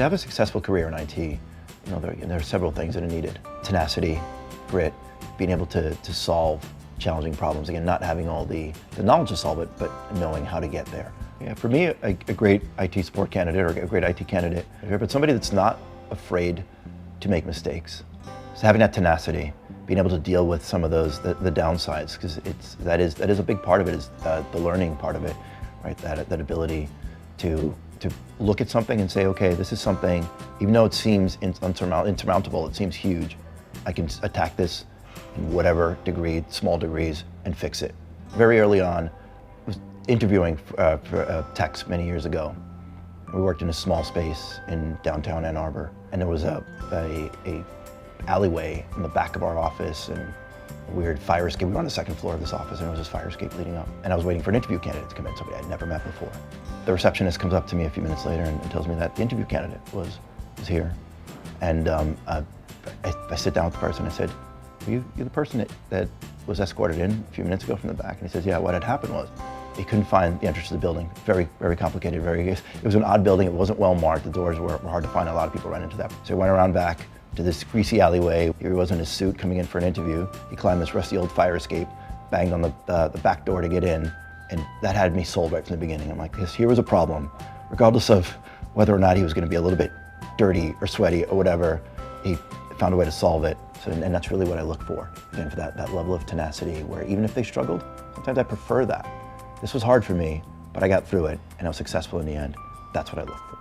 To have a successful career in IT, there are several things that are needed. Tenacity, grit, being able to solve challenging problems. Again, not having all the knowledge to solve it, but knowing how to get there. Yeah, for me, a great IT support candidate or a great IT candidate, but somebody that's not afraid to make mistakes. So having that tenacity, being able to deal with some of those, the downsides, because that is a big part of it, is the learning part of it, right? That ability to look at something and say, okay, this is something, even though it seems insurmountable, it seems huge, I can attack this in whatever degree, small degrees, and fix it. Very early on, I was interviewing for techs many years ago. We worked in a small space in downtown Ann Arbor, and there was a alleyway in the back of our office and a weird fire escape. We were on the second floor of this office, and there was this fire escape leading up. And I was waiting for an interview candidate to come in, somebody I'd never met before. The receptionist comes up to me a few minutes later and tells me that the interview candidate was here. And I sit down with the person. I said, you're the person that was escorted in a few minutes ago from the back? And he says, yeah, what had happened was he couldn't find the entrance to the building. Very, very complicated, it was an odd building. It wasn't well marked. The doors were hard to find. A lot of people ran into that. So he went around back to this greasy alleyway. He was in his suit coming in for an interview. He climbed this rusty old fire escape, banged on the back door to get in, and that had me sold right from the beginning. I'm like, here was a problem. Regardless of whether or not he was going to be a little bit dirty or sweaty or whatever, he found a way to solve it. So, and that's really what I look for. Again, for that level of tenacity, where even if they struggled, sometimes I prefer that. This was hard for me, but I got through it, and I was successful in the end. That's what I look for.